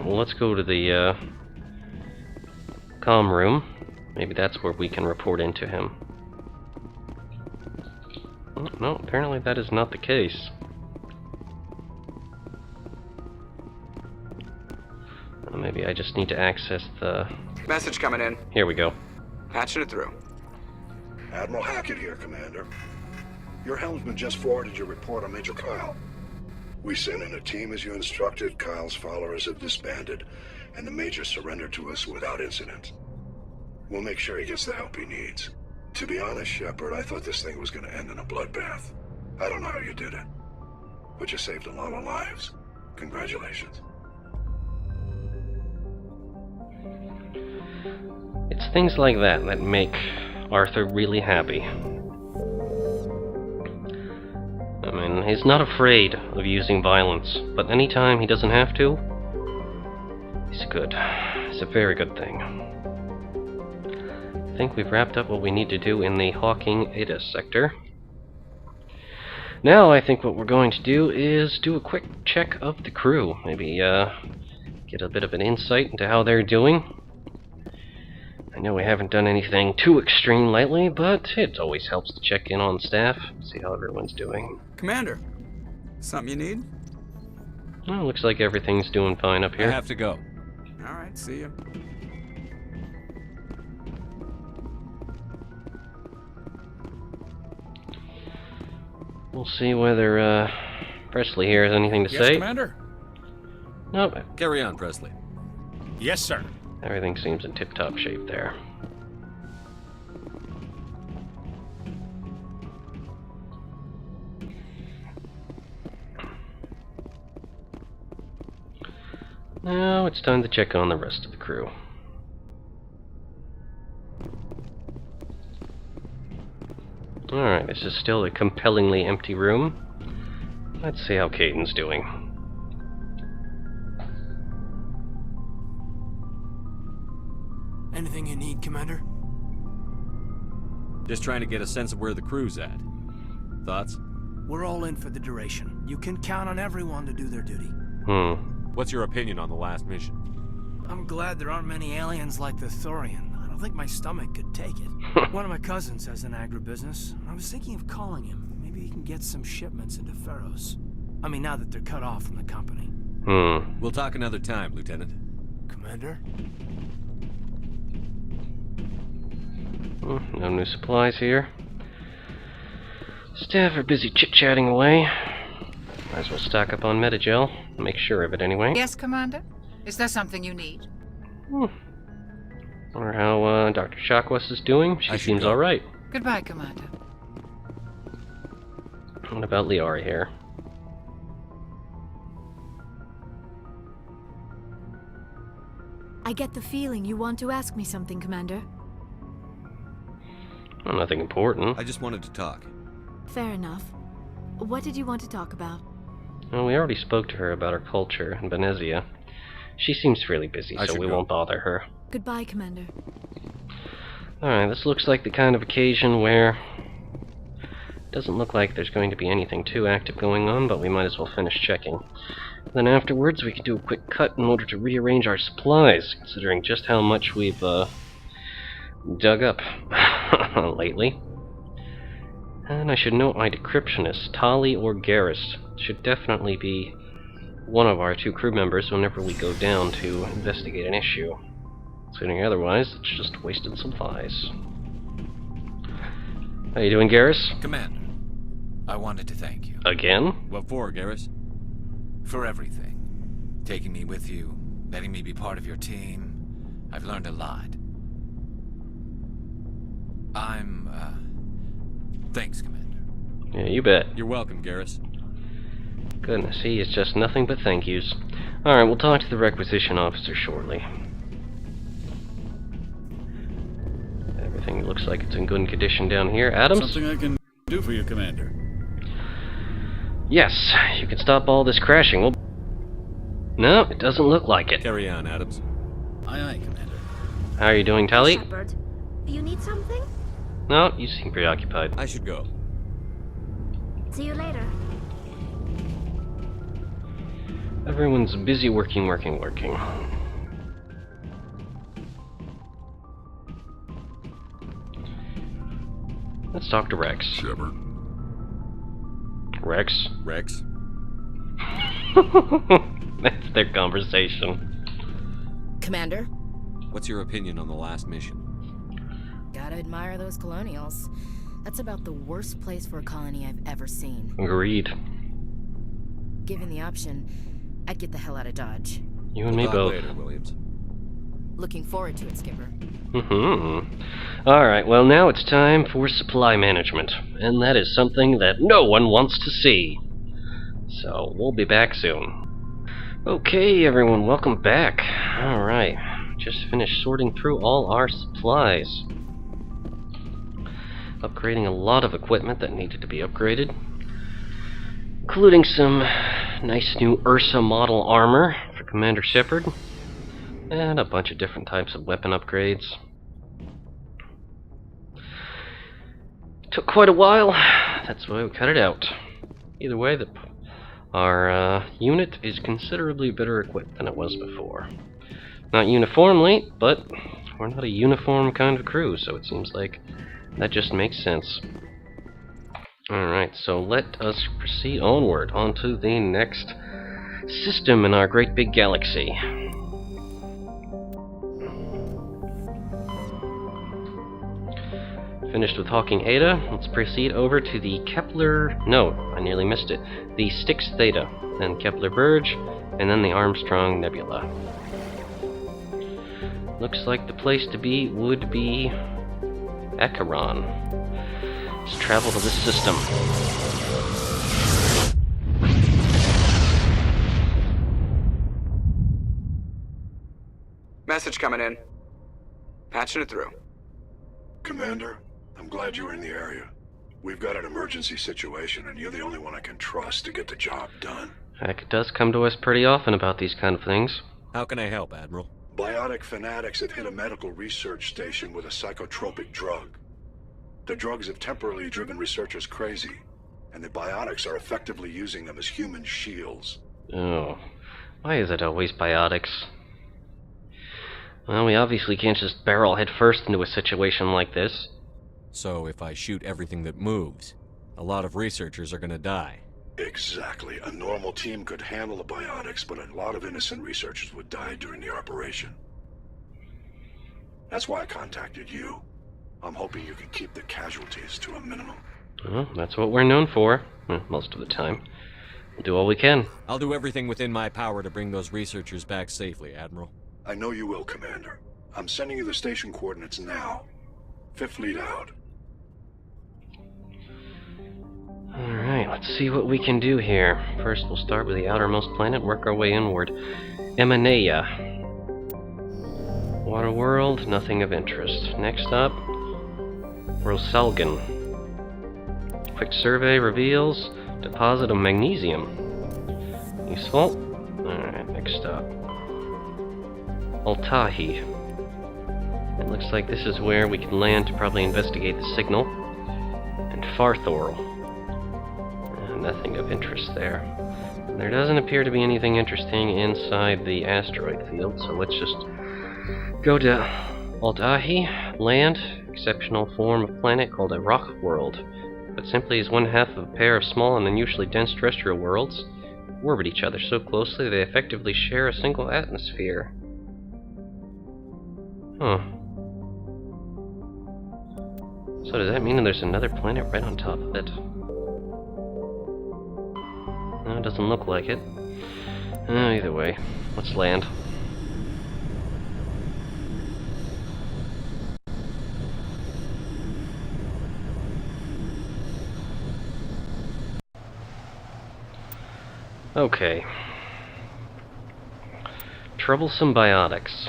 well, let's go to the comm room. Maybe that's where we can report into him. Oh, no, apparently that is not the case. Maybe I just need to access the... Message coming in. Here we go. Patching it through. Admiral Hackett here, Commander. Your helmsman just forwarded your report on Major Kyle. We sent in a team as you instructed. Kyle's followers have disbanded, and the Major surrendered to us without incident. We'll make sure he gets the help he needs. To be honest, Shepard, I thought this thing was going to end in a bloodbath. I don't know how you did it, but you saved a lot of lives. Congratulations. It's things like that that make Arthur really happy. I mean, he's not afraid of using violence, but anytime he doesn't have to, he's good. It's a very good thing. I think we've wrapped up what we need to do in the Hawking Ada sector. Now I think what we're going to do is do a quick check of the crew. Maybe get a bit of an insight into how they're doing. I know we haven't done anything too extreme lately, but it always helps to check in on staff, see how everyone's doing. Commander, something you need? Well, looks like everything's doing fine up here. I have to go. Alright, see ya. We'll see whether Presley here has anything to Yes, say. Commander? Nope. Carry on, Presley. Yes, sir. Everything seems in tip-top shape there. Now it's time to check on the rest of the crew. Alright, this is still a compellingly empty room. Let's see how Caden's doing. Anything you need, Commander? Just trying to get a sense of where the crew's at. Thoughts? We're all in for the duration. You can count on everyone to do their duty. What's your opinion on the last mission? I'm glad there aren't many aliens like the Thorian. I don't think my stomach could take it. One of my cousins has an agribusiness. I was thinking of calling him. Maybe he can get some shipments into Pharos. I mean, now that they're cut off from the company. We'll talk another time, Lieutenant. Commander? No new supplies here. Staff are busy chit-chatting away. Might as well stock up on Metagel. Make sure of it anyway. Yes, Commander? Is there something you need? Wonder how Dr. Chakwas is doing. She seems alright. Goodbye, Commander. What about Liara here? I get the feeling you want to ask me something, Commander. Well, nothing important. I just wanted to talk. Fair enough. What did you want to talk about? Well, we already spoke to her about her culture in Benezia. She seems fairly busy, so we won't bother her. Goodbye, Commander. Alright, this looks like the kind of occasion where it doesn't look like there's going to be anything too active going on, but we might as well finish checking. Then afterwards, we can do a quick cut in order to rearrange our supplies, considering just how much we've dug up lately. And I should note my decryptionist, Tali or Garrus, should definitely be one of our two crew members whenever we go down to investigate an issue. Considering otherwise, it's just wasted supplies. How you doing, Garrus? Commander, I wanted to thank you. Again? What for, Garrus? For everything. Taking me with you, letting me be part of your team. I've learned a lot. Thanks, Commander. Yeah, you bet. You're welcome, Garrus. Goodness, he is just nothing but thank yous. Alright, we'll talk to the requisition officer shortly. Everything looks like it's in good condition down here. Adams? Something I can do for you, Commander. Yes, you can stop all this crashing. Well, no, it doesn't look like it. Carry on, Adams. Aye, aye, Commander. How are you doing, Tali? Shepard, do you need something? No, you seem preoccupied. I should go. See you later. Everyone's busy working. Let's talk to Rex. Shepard. Rex? Rex? That's their conversation. Commander, What's your opinion on the last mission? gotta admire those colonials. That's about the worst place for a colony I've ever seen. Agreed. Given the option, I'd get the hell out of Dodge. You and me Talk both. later, Williams. Looking forward to it, Skipper. Alright, well now it's time for supply management. And that is something that no one wants to see. So, we'll be back soon. Okay, everyone, welcome back. Alright, just finished sorting through all our supplies. Upgrading a lot of equipment that needed to be upgraded. Including some nice new Ursa model armor for Commander Shepard. And a bunch of different types of weapon upgrades. Took quite a while, that's why we cut it out. Either way, our unit is considerably better equipped than it was before. Not uniformly, but we're not a uniform kind of crew, so it seems like that just makes sense. Alright, so let us proceed onward onto the next system in our great big galaxy. Finished with Hawking Eta, let's proceed over to the Kepler... No, I nearly missed it. The Styx Theta, then Kepler Burge, and then the Armstrong Nebula. Looks like the place to be would be... Acheron. Let's travel to this system. Message coming in. Patching it through. Commander, I'm glad you were in the area. We've got an emergency situation, and you're the only one I can trust to get the job done. Heck, it does come to us pretty often about these kind of things. How can I help, Admiral? Biotic fanatics have hit a medical research station with a psychotropic drug. The drugs have temporarily driven researchers crazy, and the biotics are effectively using them as human shields. Oh, why is it always biotics? Well, we obviously can't just barrel headfirst into a situation like this. So if I shoot everything that moves, a lot of researchers are gonna die. Exactly. A normal team could handle the biotics, but a lot of innocent researchers would die during the operation. That's why I contacted you. I'm hoping you can keep the casualties to a minimum. Well, that's what we're known for, most of the time. We'll do all we can. I'll do everything within my power to bring those researchers back safely, Admiral. I know you will, Commander. I'm sending you the station coordinates now. Fifth Fleet out. Alright, let's see what we can do here. First, we'll start with the outermost planet, work our way inward. Emanea. Water world, nothing of interest. Next up, Rosalgan. Quick survey reveals deposit of magnesium. Useful. Alright, next up. Altahi. It looks like this is where we can land to probably investigate the signal. And Farthor. Nothing of interest there. There doesn't appear to be anything interesting inside the asteroid field, so let's just go to Altahi, land, exceptional form of planet called a rock world, but simply is one half of a pair of small and unusually dense terrestrial worlds, orbit each other so closely they effectively share a single atmosphere. Huh. So does that mean that there's another planet right on top of it? No, it doesn't look like it. Either way, let's land. Okay. Troublesome biotics.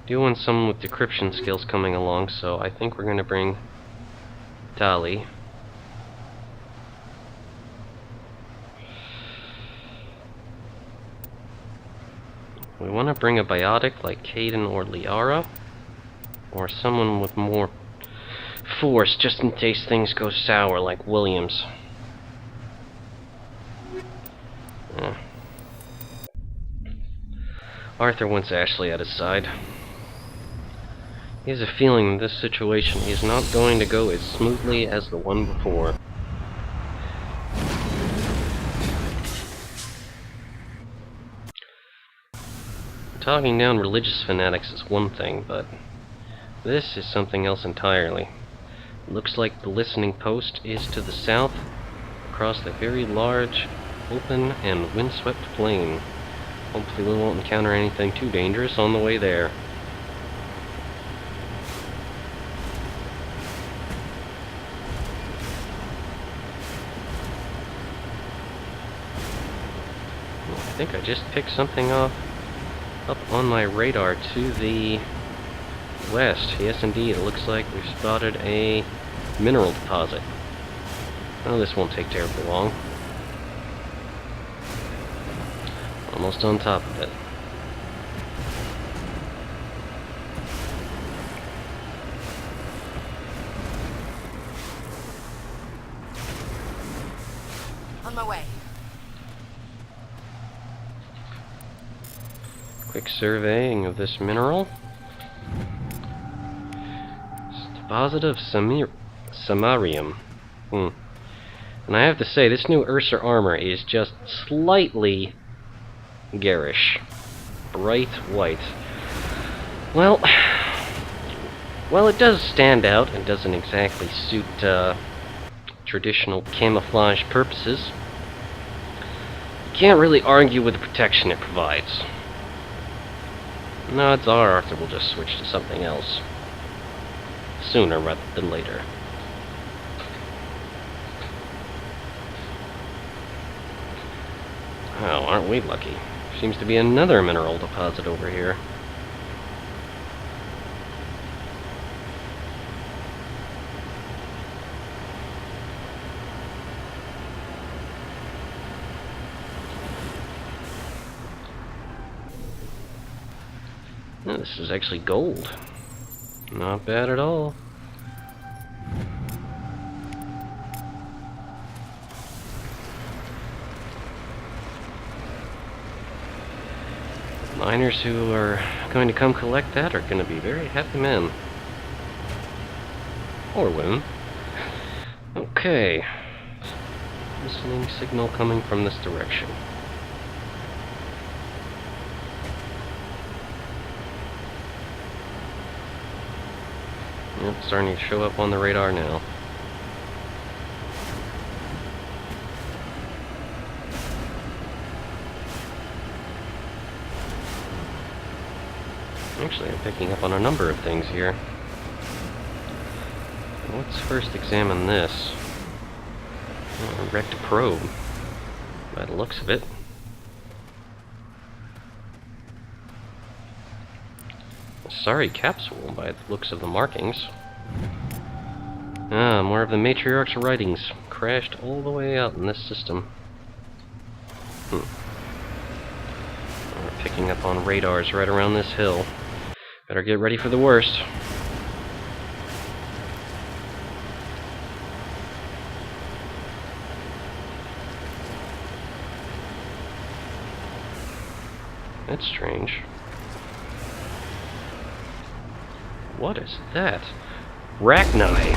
Do want someone with decryption skills coming along, so I think we're gonna bring Dali. We want to bring a biotic like Caden or Liara, or someone with more force just in case things go sour like Williams. Arthur wants Ashley at his side. He has a feeling in this situation he is not going to go as smoothly as the one before. Talking down religious fanatics is one thing, but this is something else entirely. It looks like the listening post is to the south, across the very large, open, and windswept plain. Hopefully we won't encounter anything too dangerous on the way there. I think I just picked something up on my radar to the west. Yes, indeed. It looks like we've spotted a mineral deposit. Oh, this won't take terribly long. Almost on top of it. On my way. Quick surveying of this mineral. It's a deposit of samarium. And I have to say, this new Ursa armor is just slightly garish. Bright white. Well, it does stand out and doesn't exactly suit traditional camouflage purposes. You can't really argue with the protection it provides. No, odds are Arthur will just switch to something else. Sooner rather than later. Oh, aren't we lucky? Seems to be another mineral deposit over here. Oh, this is actually gold. Not bad at all. Miners who are going to come collect that are going to be very happy men. Or women. Okay. Listening signal coming from this direction. Yep, starting to show up on the radar now. Actually, I'm picking up on a number of things here. Let's first examine this. Wrecked probe, by the looks of it. A sorry capsule, by the looks of the markings. Ah, more of the Matriarch's writings. Crashed all the way out in this system. We're picking up on radars right around this hill. Better get ready for the worst. That's strange. What is that? Rachni!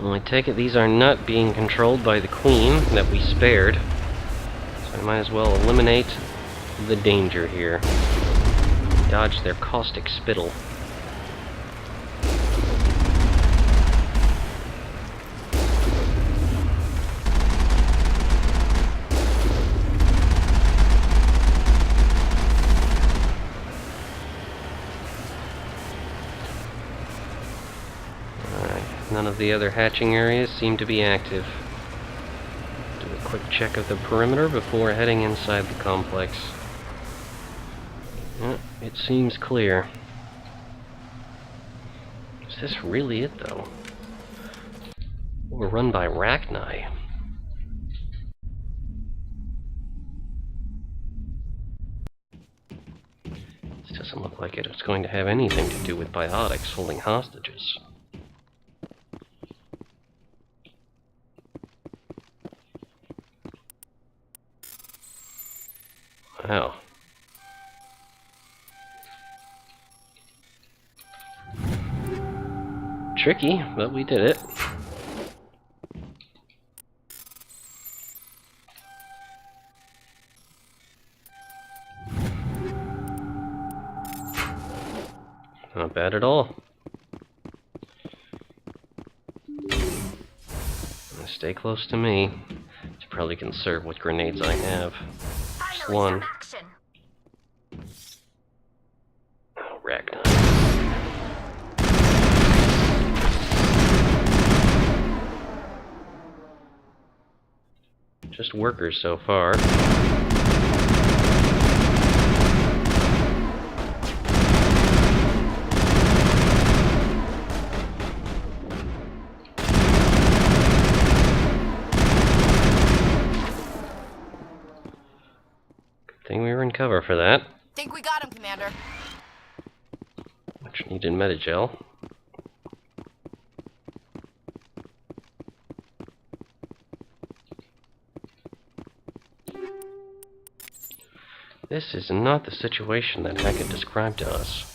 Well, I take it these are not being controlled by the Queen that we spared, so I might as well eliminate the danger here. Dodge their caustic spittle. None of the other hatching areas seem to be active. Do a quick check of the perimeter before heading inside the complex. Yeah, it seems clear. Is this really it, though? We're run by Rachni. This doesn't look like it's going to have anything to do with biotics holding hostages. Wow. Tricky, but we did it. Not bad at all. Stay close to me. Should probably conserve what grenades I have. Just one. Oh, Rachni. Just workers so far. Think we were in cover for that. Think we got him, Commander. Much needed metagel. This is not the situation that Hackett described to us.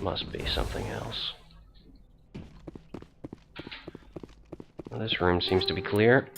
Must be something else. Well, this room seems to be clear.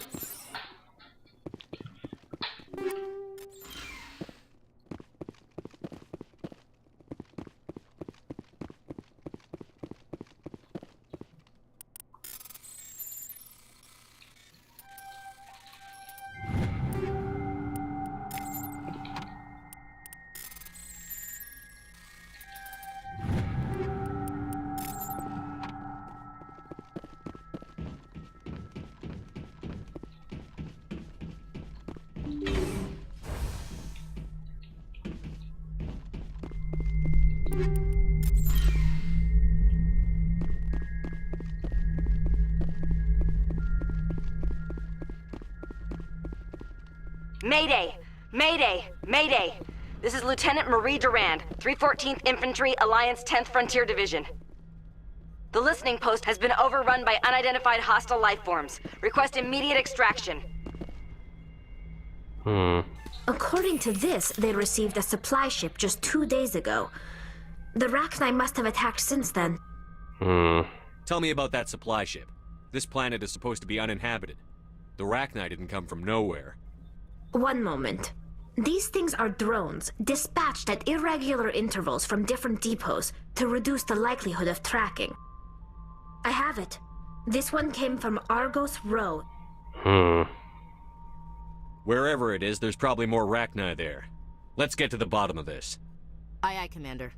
Mayday! Mayday! Mayday! This is Lieutenant Marie Durand, 314th Infantry, Alliance 10th Frontier Division. The listening post has been overrun by unidentified hostile life forms. Request immediate extraction. According to this, they received a supply ship just 2 days ago. The Rachni must have attacked since then. Tell me about that supply ship. This planet is supposed to be uninhabited. The Rachni didn't come from nowhere. One moment. These things are drones, dispatched at irregular intervals from different depots to reduce the likelihood of tracking. I have it. This one came from Argos Row. Wherever it is, there's probably more Rachni there. Let's get to the bottom of this. Aye, aye, Commander.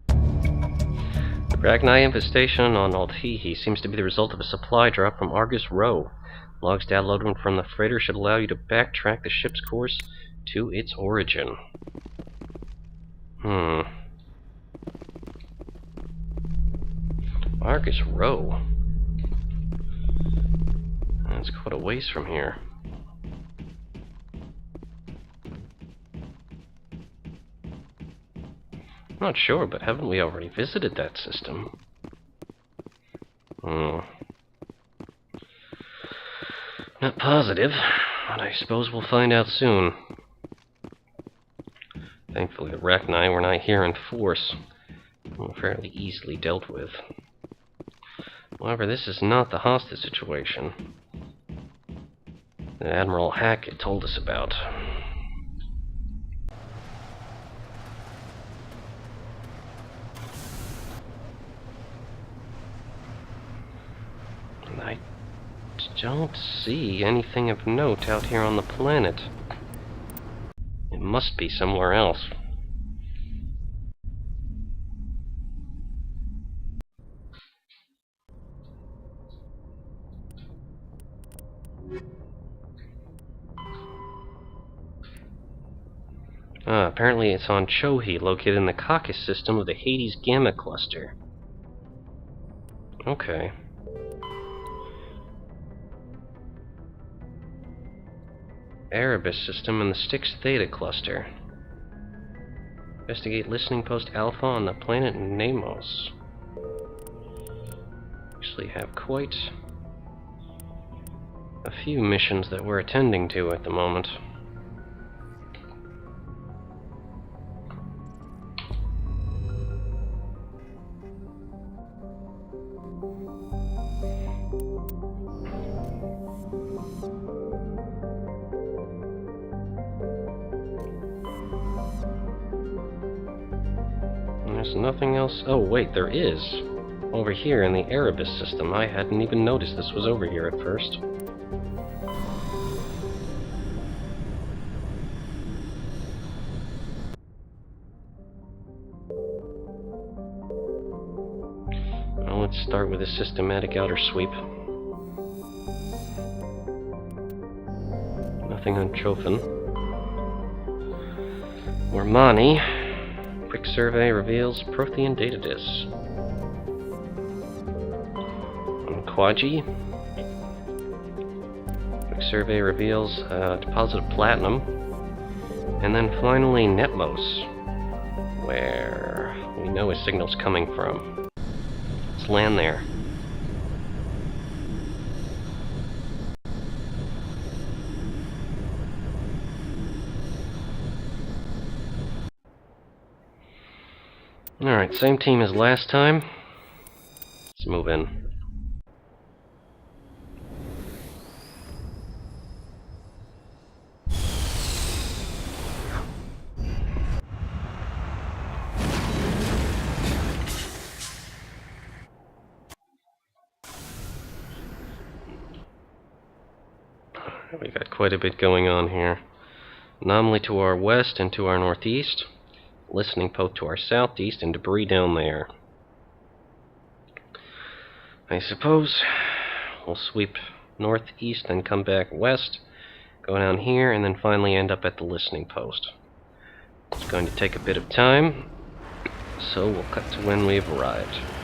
The Rachni infestation on Altehi seems to be the result of a supply drop from Argus Row. Logs downloaded from the freighter should allow you to backtrack the ship's course to its origin. Argus Row. That's quite a ways from here. I'm not sure, but haven't we already visited that system? Not positive, but I suppose we'll find out soon. Thankfully, the Rachni were not here in force. Were fairly easily dealt with. However, this is not the hostage situation that Admiral Hackett told us about. And I don't see anything of note out here on the planet. It must be somewhere else. Apparently it's on Chohi, located in the Caucasus system of the Hades Gamma Cluster. Okay. Erebus system in the Styx Theta Cluster. Investigate listening post Alpha on the planet Namos. Actually have quite a few missions that we're attending to at the moment. There's nothing else. Oh, wait, there is. Over here in the Erebus system. I hadn't even noticed this was over here at first. Well, let's start with a systematic outer sweep. Nothing on Chofin. Or Mani. Quick survey reveals Prothean data disks. On Quaji. Quick survey reveals a deposit of platinum. And then finally Netmos, where we know a signal's coming from. Let's land there. Alright, same team as last time. Let's move in. We got quite a bit going on here. Anomaly to our west and to our northeast. Listening post to our southeast and debris down there. I suppose we'll sweep northeast and come back west, go down here, and then finally end up at the listening post. It's going to take a bit of time, so we'll cut to when we've arrived.